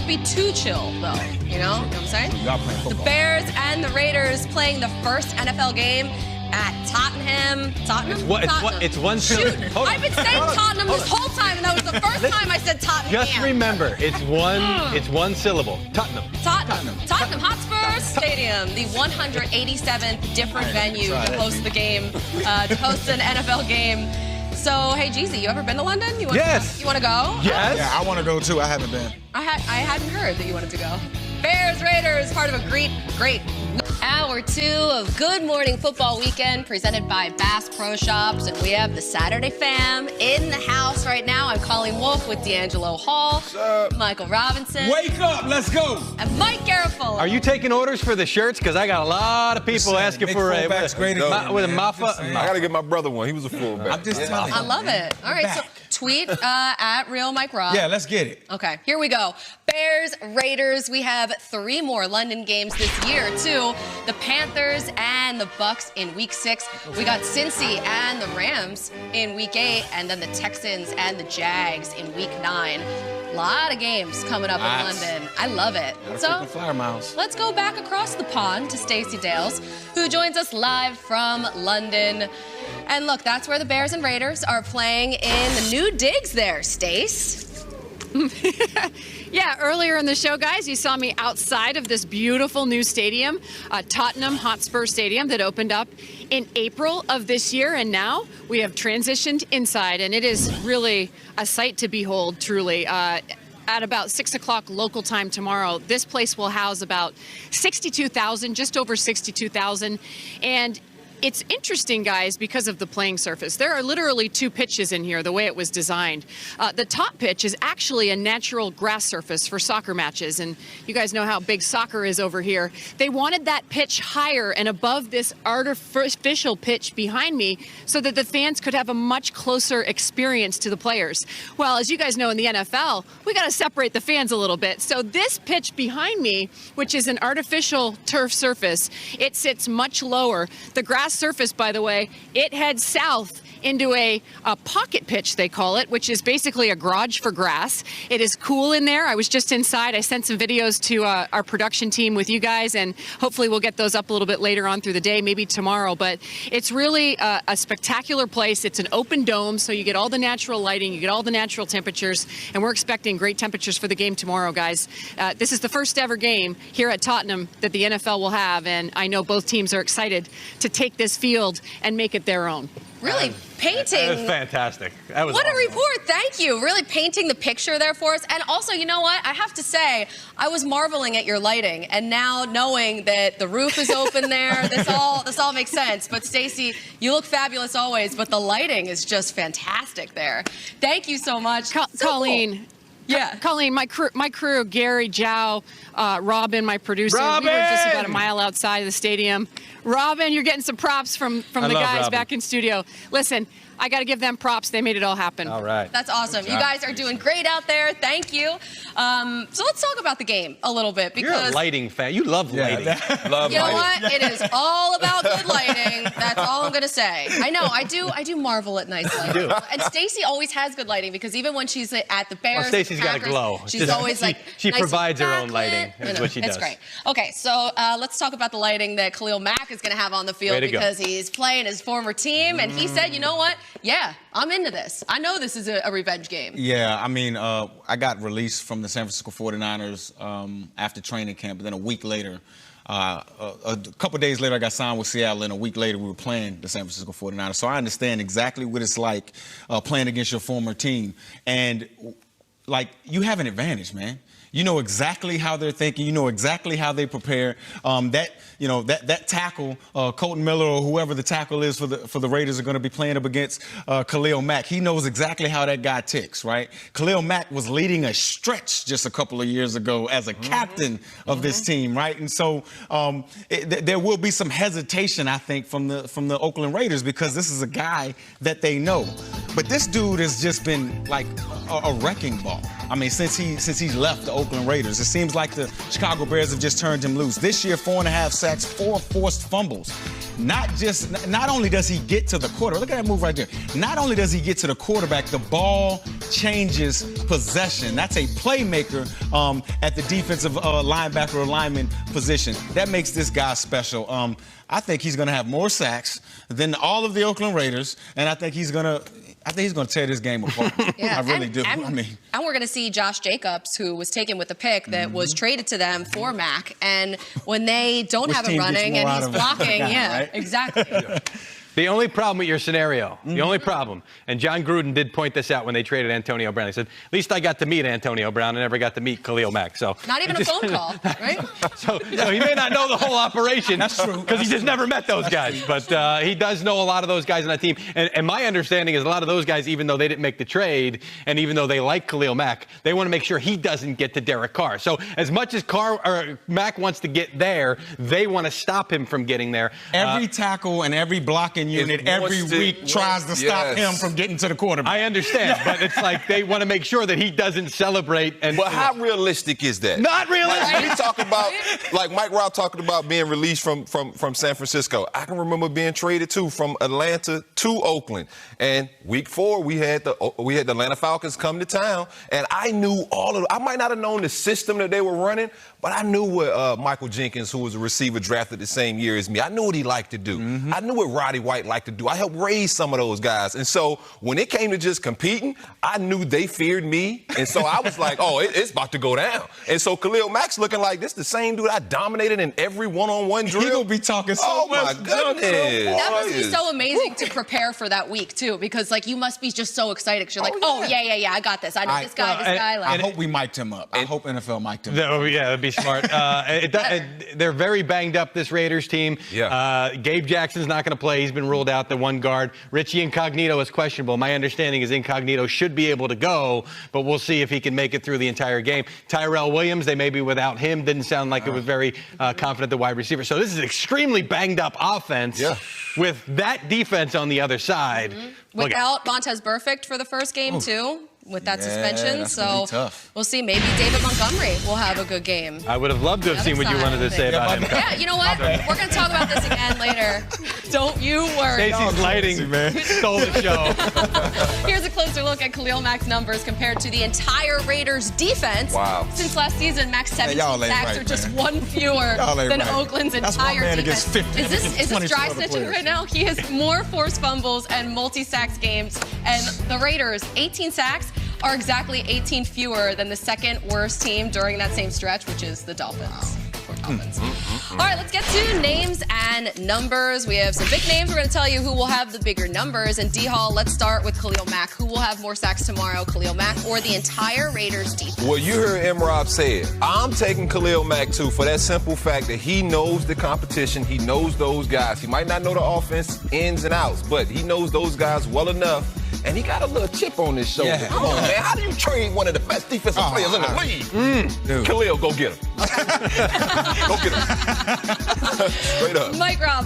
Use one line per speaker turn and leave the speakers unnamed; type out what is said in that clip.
won't be too chill, though. You know what I'm saying?
Y'all playing football.
The Bears and the Raiders playing the first NFL game at Tottenham. Tottenham?
It's one
Shoot,
Hold on.
I've been saying Tottenham this whole time, and that was the first time I said Tottenham.
Just remember, it's one syllable. Tottenham.
Tottenham Hotspur Stadium, the 187th different venue to host the game, to host an NFL game. So, hey, Jeezy, you ever been to London?
Yes.
You want to go?
Yes.
Yeah, I want to go too. I haven't been.
I hadn't heard that you wanted to go. Bears, Raiders, part of a great Hour 2 of Good Morning Football Weekend presented by Bass Pro Shops. And we have the Saturday fam in the house right now. I'm Colleen Wolfe with D'Angelo Hall, Michael Robinson.
Wake up, let's go.
And Mike Garafolo.
Are you taking orders for the shirts? Because I got a lot of people asking for a Mafa.
I got to get my brother one. He was a fullback.
I'm just telling you.
I love it. All right, so tweet at Real Mike Rob.
Yeah, let's get it.
Okay, here we go. Bears, Raiders. We have 3 more London games this year, too. The Panthers and the Bucks in Week 6. We got Cincy and the Rams in Week 8, and then the Texans and the Jags in Week 9. A lot of games coming up in London. I love it. So let's go back across the pond to Stacey Dales, who joins us live from London. And look, that's where the Bears and Raiders are playing in the new digs there, Stace.
Yeah, earlier in the show, guys, you saw me outside of this beautiful new stadium, Tottenham Hotspur Stadium, that opened up in April of this year. And now we have transitioned inside, and it is really a sight to behold, truly. At about 6 o'clock local time tomorrow, this place will house about 62,000, just over 62,000. And it's interesting, guys, because of the playing surface. There are literally 2 pitches in here, the way it was designed. The top pitch is actually a natural grass surface for soccer matches, and you guys know how big soccer is over here. They wanted that pitch higher and above this artificial pitch behind me so that the fans could have a much closer experience to the players. Well, as you guys know, in the NFL, we got to separate the fans a little bit. So this pitch behind me, which is an artificial turf surface, it sits much lower. The grass surface, by the way, it heads south into a pocket pitch, they call it, which is basically a garage for grass. It is cool in there. I was just inside. I sent some videos to our production team with you guys, and hopefully we'll get those up a little bit later on through the day, maybe tomorrow. But it's really a spectacular place. It's an open dome, so you get all the natural lighting, you get all the natural temperatures, and we're expecting great temperatures for the game tomorrow, guys. This is the first ever game here at Tottenham that the NFL will have, and I know both teams are excited to take this field and make it their own.
Really painting.
That was fantastic. That was
what
awesome.
a report. Thank you. Really painting the picture there for us. And also, you know what? I have to say, I was marveling at your lighting. And now knowing that the roof is open there, this all makes sense. But Stacey, you look fabulous always, but the lighting is just fantastic there. Thank you so much.
Colleen.
Cool. Yeah.
Colleen, my crew, Gary, Jow, Robin, my producer,
Robin!
We were just about a mile outside of the stadium. Robin, you're getting some props from the guys
Robin.
back in studio. Listen, I got to give them props. They made it all happen.
All right.
That's awesome. You guys are doing great out there. Thank you. So let's talk about the game a little bit because
You're a lighting fan. You love lighting.
Love
you know
lighting.
what? It is all about good lighting. That's all I'm gonna say. I know. I do marvel at nice lighting. And Stacey always has good lighting because even when she's at the Bears,
Well, Stacey's got a
Packers,
glow.
She's always like
she
nice
provides her own
backlit.
lighting. That's what she does.
It's great. Okay, so let's talk about the lighting that Khalil Mack is gonna have on the field
Way to go.
because he's playing his former team, and he said, you know what? Yeah, I'm into this. I know this is a revenge game.
Yeah, I mean, I got released from the San Francisco 49ers after training camp, but then a week later, a couple days later, I got signed with Seattle, and a week later, we were playing the San Francisco 49ers. So I understand exactly what it's like playing against your former team. And, like, you have an advantage, man. You know exactly how they're thinking. You know exactly how they prepare. That tackle, Colton Miller or whoever the tackle is for the Raiders are going to be playing up against Khalil Mack. He knows exactly how that guy ticks, right? Khalil Mack was leading a stretch just a couple of years ago as a captain of this team, right? And so there will be some hesitation, I think, from the Oakland Raiders because this is a guy that they know. But this dude has just been like a wrecking ball. ball. I mean, since he's left the Oakland Raiders, it seems like the Chicago Bears have just turned him loose. This year, 4.5 sacks, 4 forced fumbles. Not only does he get to the quarterback, look at that move right there. Not only does he get to the quarterback, the ball changes possession. That's a playmaker at the defensive linebacker or lineman position. That makes this guy special. I think he's going to have more sacks than all of the Oakland Raiders, and I think he's going to tear this game apart.
Yeah,
I really do.
And we're going to see Josh Jacobs, who was taken with the pick that was traded to them for Mac. And when they don't have him running and he's blocking,
right?
Exactly.
The only problem with your scenario, the only problem, and John Gruden did point this out when they traded Antonio Brown. He said, at least I got to meet Antonio Brown. I never got to meet Khalil Mack. So
not even a phone call, right?
So he may not know the whole operation.
That's true.
Because he just never met those guys. But he does know a lot of those guys on that team. And my understanding is a lot of those guys, even though they didn't make the trade, and even though they like Khalil Mack, they want to make sure he doesn't get to Derek Carr. So as much as Mack wants to get there, they want to stop him from getting there.
Every tackle and every blocking unit every week tries to stop him from getting to the quarterback.
I understand, but it's like they want to make sure that he doesn't celebrate.
But how realistic is that?
Not realistic.
Like, we talk about, like Mike Robb talking about being released from San Francisco. I can remember being traded from Atlanta to Oakland. And week 4, we had the Atlanta Falcons come to town, and I knew I might not have known the system that they were running, but I knew what Michael Jenkins, who was a receiver drafted the same year as me, I knew what he liked to do. I knew what Roddy White liked to do. I helped raise some of those guys. And so when it came to just competing, I knew they feared me. And so I was like, oh, it's about to go down. And so Khalil Mack's looking like this the same dude I dominated in every one-on-one drill.
He gonna be talking so much.
Oh, my goodness.
That must be so amazing to prepare for that week, too, because, like, you must be just so excited because you're like, oh, yeah, I got this. I know this guy.
I hope we mic'd him up. I hope NFL mic'd him up.
Yeah, that'd be smart. They're very banged up, this Raiders team.
Yeah.
Gabe Jackson's not going to play. He's been ruled out, the one guard. Richie Incognito is questionable. My understanding is Incognito should be able to go, but we'll see if he can make it through the entire game. Tyrell Williams, they may be without him. Didn't sound like it was very confident, the wide receiver. So this is an extremely banged up offense with that defense on the other side.
Without Montez Burfict for the first game, too, with that suspension.
That's
so
tough.
We'll see. Maybe David Montgomery will have a good game.
I would have loved to have seen what you wanted to say about him.
Yeah, you know what? We're going to talk about this again later. Don't you worry.
Stacey's lighting stole the show.
Here's a closer look at Khalil Mack's numbers compared to the entire Raiders defense. Wow. Since last season, Mack's 17 sacks are just one fewer than Oakland's entire defense. Is this dry stitching right now? He has more forced fumbles and multi-sacks games. And the Raiders, 18 sacks, are exactly 18 fewer than the second worst team during that same stretch, which is the Dolphins. All right, let's get to names and numbers. We have some big names. We're going to tell you who will have the bigger numbers. And D-Hall, let's start with Khalil Mack. Who will have more sacks tomorrow, Khalil Mack or the entire Raiders defense?
Well, you heard M-Rob say it. I'm taking Khalil Mack, too, for that simple fact that he knows the competition. He knows those guys. He might not know the offense ins and outs, but he knows those guys well enough. And he got a little chip on his shoulder. Yeah. Come on, man. How do you trade one of the best defensive players in the league? Khalil, go get him. Go get him. Straight up.
Mike Robb.